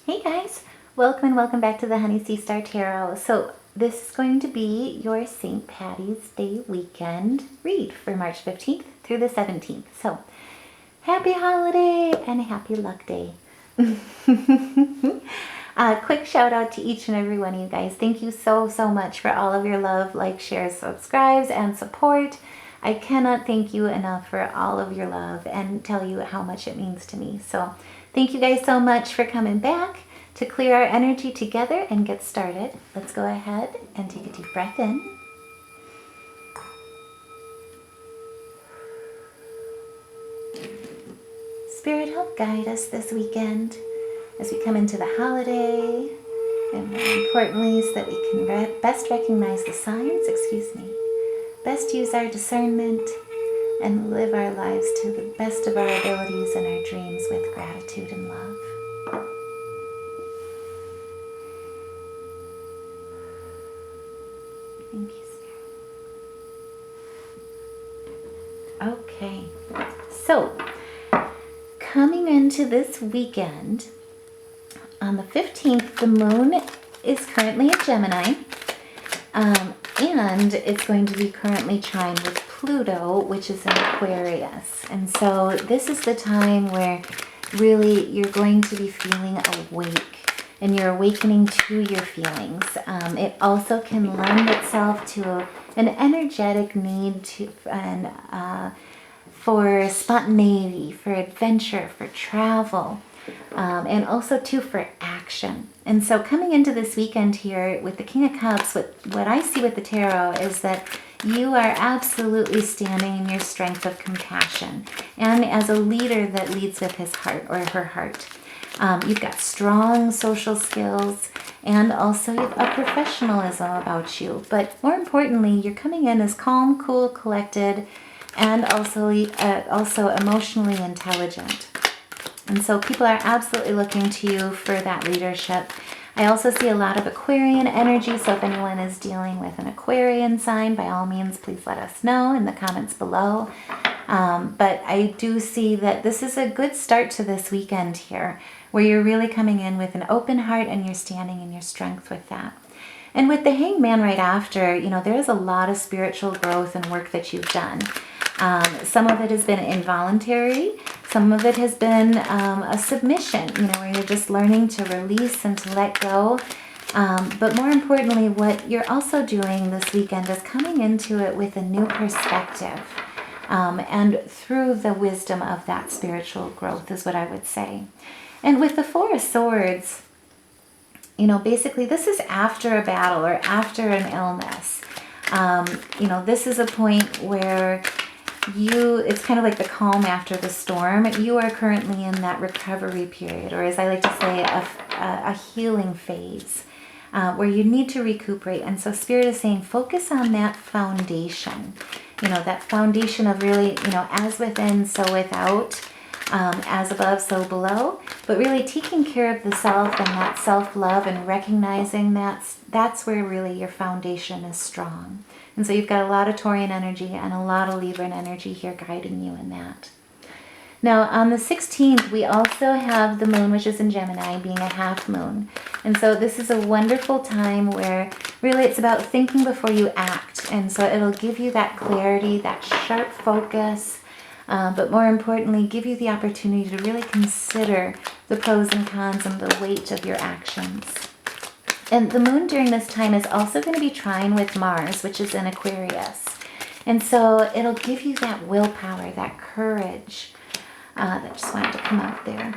Hey guys, welcome and welcome back to the Honeyseastar Tarot. So this is going to be your St. Patty's Day weekend read for March 15th through the 17th. So happy holiday and happy luck day. Quick shout out to each and every one of you guys. Thank you so much for all of your love, likes, shares, subscribes, and support. I cannot thank you enough for all of your love and tell you how much it means to me. So thank you guys so much for coming back to clear our energy together and get started. Let's go ahead and take a deep breath in. Spirit, help guide us this weekend as we come into the holiday, and more importantly, so that we can best recognize the signs, best use our discernment, and live our lives to the best of our abilities and our dreams with gratitude and love. Thank you, Spirit. Okay, so coming into this weekend, on the 15th, the moon is currently a Gemini, and it's going to be currently trined with Pluto, which is in Aquarius. And so this is the time where really you're going to be feeling awake, and you're awakening to your feelings. It also can lend itself to an energetic need to for spontaneity, for adventure, for travel, and also too for action. And so coming into this weekend here with the King of Cups, what I see with the tarot is that you are absolutely standing in your strength of compassion, and as a leader that leads with his heart or her heart. You've got strong social skills, and also you have a professionalism about you. But more importantly, you're coming in as calm, cool, collected, and also emotionally intelligent. And so people are absolutely looking to you for that leadership. I also see a lot of Aquarian energy, so if anyone is dealing with an Aquarian sign, by all means, please let us know in the comments below. But I do see that this is a good start to this weekend here, where you're really coming in with an open heart and you're standing in your strength with that. And with the Hangman right after, there's a lot of spiritual growth and work that you've done. Some of it has been involuntary. Some of it has been a submission, where you're just learning to release and to let go. But more importantly, what you're also doing this weekend is coming into it with a new perspective. And through the wisdom of that spiritual growth is what I would say. And with the Four of Swords, basically this is after a battle or after an illness. This is a point where it's kind of like the calm after the storm. You are currently in that recovery period, or as I like to say, a healing phase, where you need to recuperate. And so Spirit is saying, focus on that foundation, that foundation of really, as within, so without, as above, so below, but really taking care of the self and that self-love and recognizing that's where really your foundation is strong. And so you've got a lot of Taurian energy and a lot of Libran energy here guiding you in that. Now on the 16th, we also have the moon, which is in Gemini, being a half moon. And so this is a wonderful time where really it's about thinking before you act. And so it'll give you that clarity, that sharp focus, but more importantly, give you the opportunity to really consider the pros and cons and the weight of your actions. And the moon during this time is also going to be trine with Mars, which is in Aquarius. And so it'll give you that willpower, that courage. That just wanted to come out there.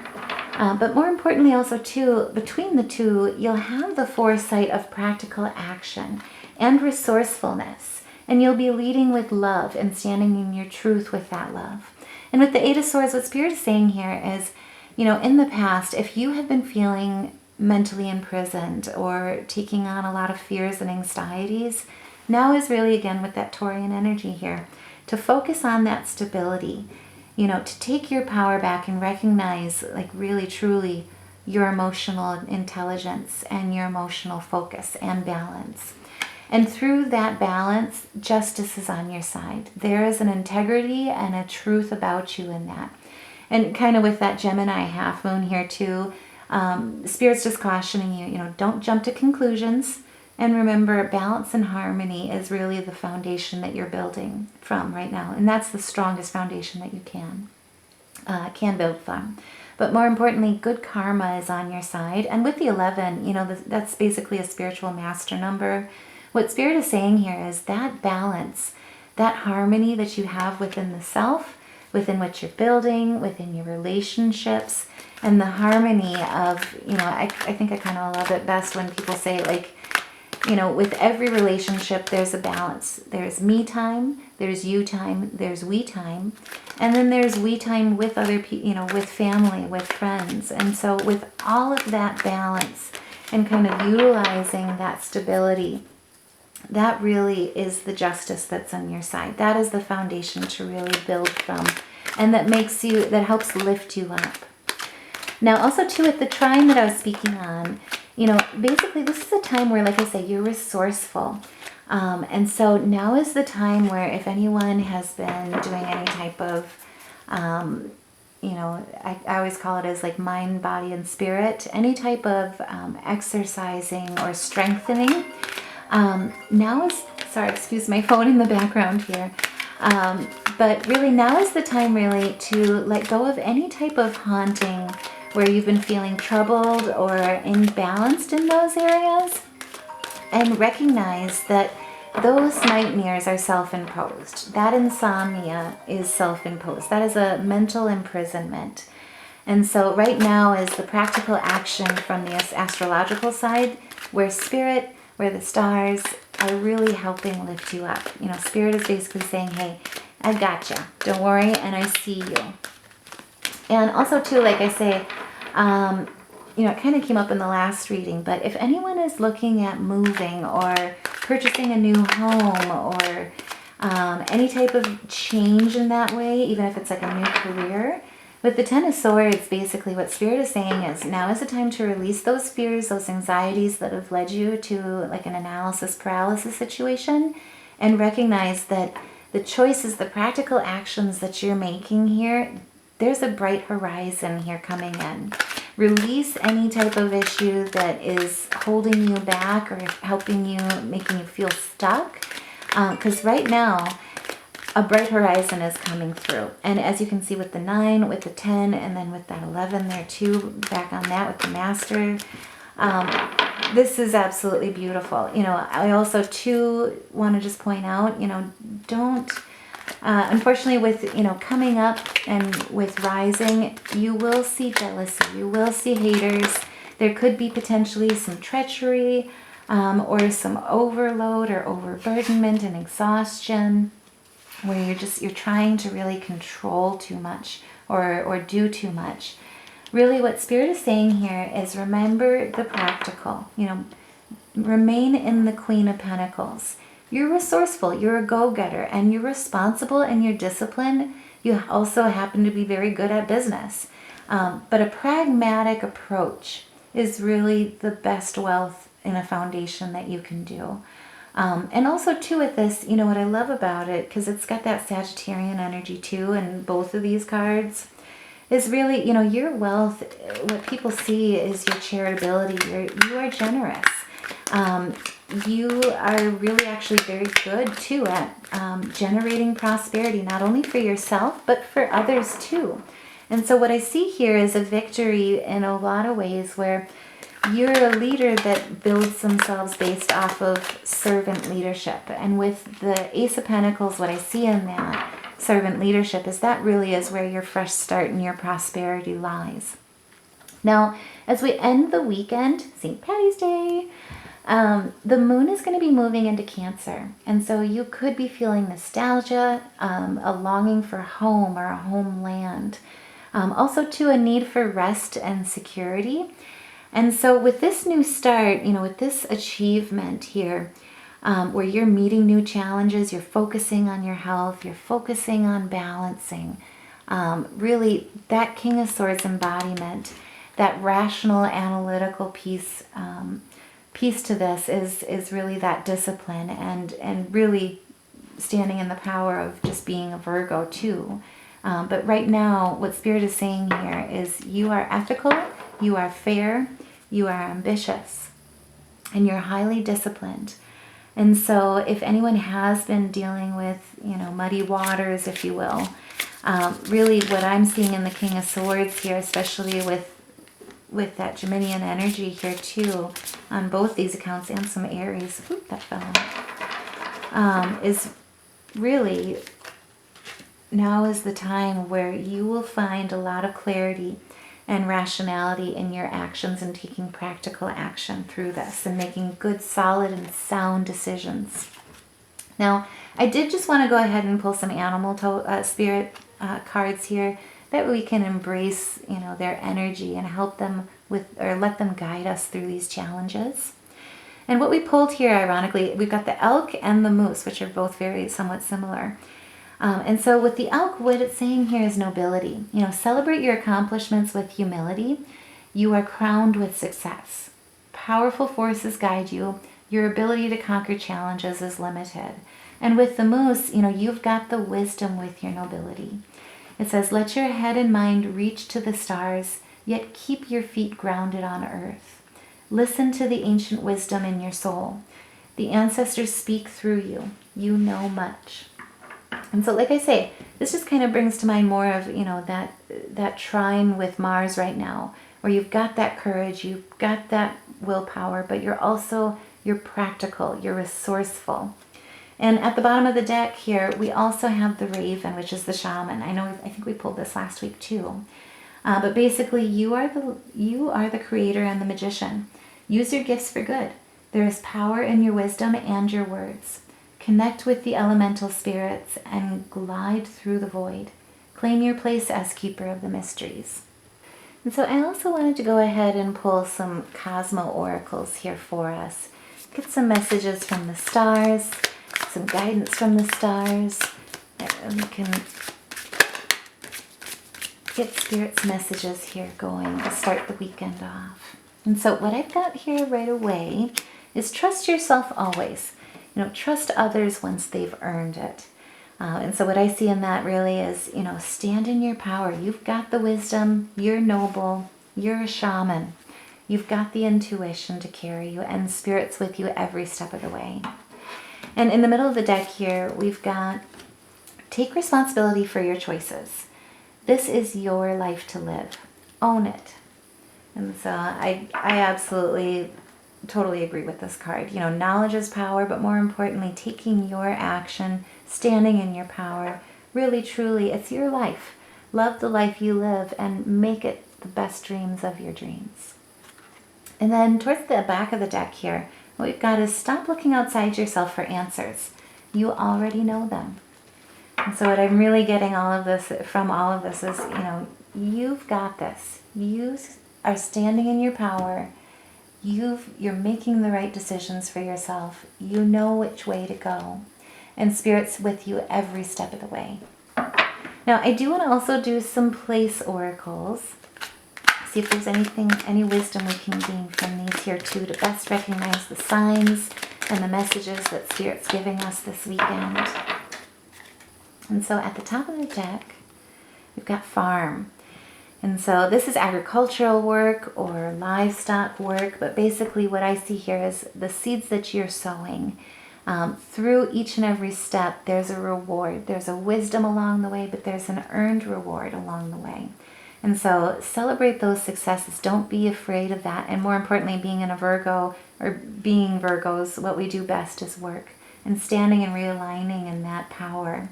But more importantly also too, between the two, you'll have the foresight of practical action and resourcefulness. And you'll be leading with love and standing in your truth with that love. And with the Eight of Swords, what Spirit is saying here is, in the past, if you have been feeling mentally imprisoned or taking on a lot of fears and anxieties, now is really, again, with that Taurian energy here, to focus on that stability, to take your power back and recognize, like, really, truly, your emotional intelligence and your emotional focus and balance. And through that balance, justice is on your side. There is an integrity and a truth about you in that. And kind of with that Gemini half moon here too, Spirit's just cautioning you, don't jump to conclusions. And remember, balance and harmony is really the foundation that you're building from right now. And that's the strongest foundation that you can build from. But more importantly, good karma is on your side. And with the 11, that's basically a spiritual master number. What Spirit is saying here is that balance, that harmony that you have within the self, within what you're building, within your relationships, and the harmony of, I think I kind of love it best when people say, like, with every relationship, there's a balance. There's me time, there's you time, there's we time, and then there's we time with other people, with family, with friends. And so with all of that balance and kind of utilizing that stability, that really is the justice that's on your side. That is the foundation to really build from, and that helps lift you up. Now, also too, with the trine that I was speaking on, basically this is a time where, like I say, you're resourceful. And so now is the time where if anyone has been doing any type of, I always call it as like mind, body, and spirit, any type of exercising or strengthening. Sorry, excuse my phone in the background here. But really now is the time really to let go of any type of haunting where you've been feeling troubled or imbalanced in those areas, and recognize that those nightmares are self-imposed. That insomnia is self-imposed. That is a mental imprisonment. And so right now is the practical action from the astrological side, where Spirit, where the stars are really helping lift you up. Spirit is basically saying, hey, I gotcha. Don't worry, and I see you. And also too, like I say, it kind of came up in the last reading, but if anyone is looking at moving or purchasing a new home or any type of change in that way, even if it's like a new career, with the Ten of Swords, basically what Spirit is saying is now is the time to release those fears, those anxieties that have led you to like an analysis paralysis situation, and recognize that the choices, the practical actions that you're making here, there's a bright horizon here coming in. Release any type of issue that is holding you back or helping you, making you feel stuck. Because right now, a bright horizon is coming through. And as you can see with the 9, with the 10, and then with that 11 there too, back on that with the master, this is absolutely beautiful. I also too want to just point out, don't... unfortunately, with coming up and with rising, you will see jealousy, you will see haters. There could be potentially some treachery or some overload or overburdenment and exhaustion, where you're trying to really control too much or do too much. Really, what Spirit is saying here is remember the practical. Remain in the Queen of Pentacles. You're resourceful, you're a go-getter, and you're responsible and you're disciplined. You also happen to be very good at business. But a pragmatic approach is really the best wealth in a foundation that you can do. And also too with this, what I love about it, because it's got that Sagittarian energy too in both of these cards, is really, your wealth, what people see is your charitability. You are generous. You are really actually very good too at generating prosperity, not only for yourself, but for others too. And so what I see here is a victory in a lot of ways where you're a leader that builds themselves based off of servant leadership. And with the Ace of Pentacles, what I see in that servant leadership is that really is where your fresh start and your prosperity lies. Now, as we end the weekend, St. Patty's Day, the moon is going to be moving into Cancer. And so you could be feeling nostalgia, a longing for home or a homeland. Also, too, a need for rest and security. And so with this new start, with this achievement here, where you're meeting new challenges, you're focusing on your health, you're focusing on balancing, really that King of Swords embodiment, that rational, analytical piece to this is really that discipline and really standing in the power of just being a Virgo too. But right now, what Spirit is saying here is you are ethical, You are fair, you are ambitious, and you're highly disciplined. And so if anyone has been dealing with, muddy waters, if you will, really what I'm seeing in the King of Swords here, especially with that Geminian energy here too, on both these accounts and some Aries, that fell out, is really now is the time where you will find a lot of clarity and rationality in your actions and taking practical action through this and making good, solid, and sound decisions. Now, I did just want to go ahead and pull some animal spirit cards here that we can embrace, their energy and help them with, or let them guide us through these challenges. And what we pulled here, ironically, we've got the elk and the moose, which are both very somewhat similar. And so with the elk, what it's saying here is nobility. Celebrate your accomplishments with humility. You are crowned with success. Powerful forces guide you. Your ability to conquer challenges is limited. And with the moose, you've got the wisdom with your nobility. It says, let your head and mind reach to the stars, yet keep your feet grounded on earth. Listen to the ancient wisdom in your soul. The ancestors speak through you. You know much. And so, like I say, this just kind of brings to mind more of, that trine with Mars right now, where you've got that courage, you've got that willpower, but you're practical, you're resourceful. And at the bottom of the deck here, we also have the raven, which is the shaman. I think we pulled this last week too. But basically, you are the creator and the magician. Use your gifts for good. There is power in your wisdom and your words. Connect with the elemental spirits and glide through the void. Claim your place as keeper of the mysteries. And so I also wanted to go ahead and pull some Cosmo oracles here for us. Get some messages from the stars, some guidance from the stars. And we can get Spirit's messages here going to start the weekend off. And so what I've got here right away is trust yourself always. Trust others once they've earned it. And so what I see in that really is, stand in your power. You've got the wisdom. You're noble. You're a shaman. You've got the intuition to carry you, and Spirit's with you every step of the way. And in the middle of the deck here, we've got take responsibility for your choices. This is your life to live. Own it. And so I absolutely totally agree with this card. Knowledge is power, but more importantly, taking your action, standing in your power. Really, truly, it's your life. Love the life you live and make it the best dreams of your dreams. And then towards the back of the deck here, what we've got is stop looking outside yourself for answers. You already know them. And so what I'm really getting from all of this is, you've got this. You are standing in your power. You're making the right decisions for yourself. You know which way to go. And Spirit's with you every step of the way. Now, I do want to also do some place oracles. See if there's any wisdom we can gain from these here too, to best recognize the signs and the messages that Spirit's giving us this weekend. And so at the top of the deck, we've got farm. And so this is agricultural work or livestock work, but basically what I see here is the seeds that you're sowing. Through each and every step, there's a reward. There's a wisdom along the way, but there's an earned reward along the way. And so celebrate those successes. Don't be afraid of that. And more importantly, being in a Virgo, or being Virgos, what we do best is work. And standing and realigning in that power.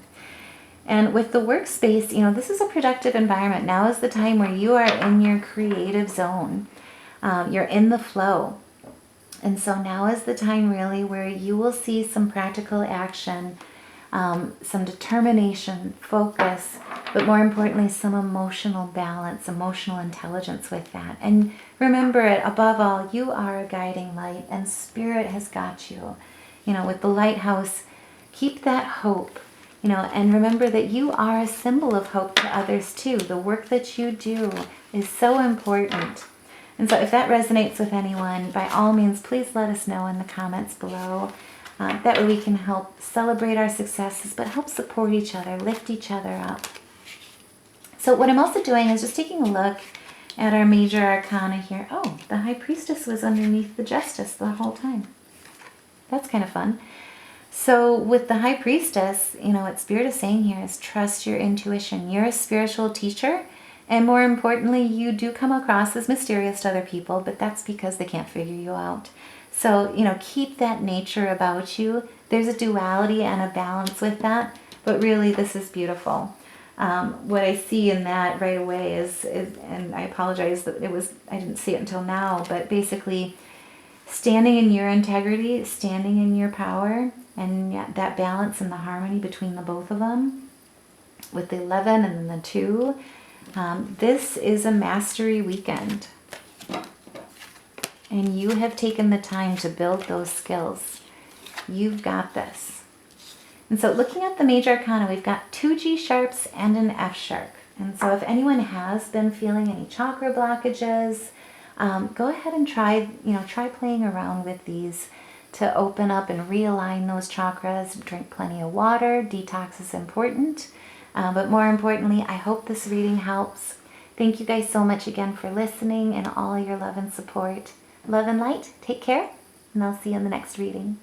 And with the workspace, this is a productive environment. Now is the time where you are in your creative zone. You're in the flow. And so now is the time really where you will see some practical action, some determination, focus, but more importantly, some emotional balance, emotional intelligence with that. And remember it, above all, you are a guiding light and Spirit has got you. With the lighthouse, keep that hope. And remember that you are a symbol of hope to others too. The work that you do is so important. And so if that resonates with anyone, by all means, please let us know in the comments below. That way we can help celebrate our successes, but help support each other, lift each other up. So what I'm also doing is just taking a look at our major arcana here. Oh, the High Priestess was underneath the Justice the whole time. That's kind of fun. So with the High Priestess, you know, what Spirit is saying here is trust your intuition. You're a spiritual teacher, and more importantly, you do come across as mysterious to other people, but that's because they can't figure you out. So, you know, keep that nature about you. There's a duality and a balance with that, but really this is beautiful. What I see in that right away is, and I apologize that I didn't see it until now, but basically standing in your integrity, standing in your power, and that balance and the harmony between the both of them with the 11 and the 2. This is a mastery weekend. And you have taken the time to build those skills. You've got this. And so looking at the major arcana, we've got 2 G sharps and an F sharp. And so if anyone has been feeling any chakra blockages, go ahead and try playing around with these to open up and realign those chakras. Drink plenty of water. Detox is important. But more importantly, I hope this reading helps. Thank you guys so much again for listening and all your love and support. Love and light. Take care, and I'll see you in the next reading.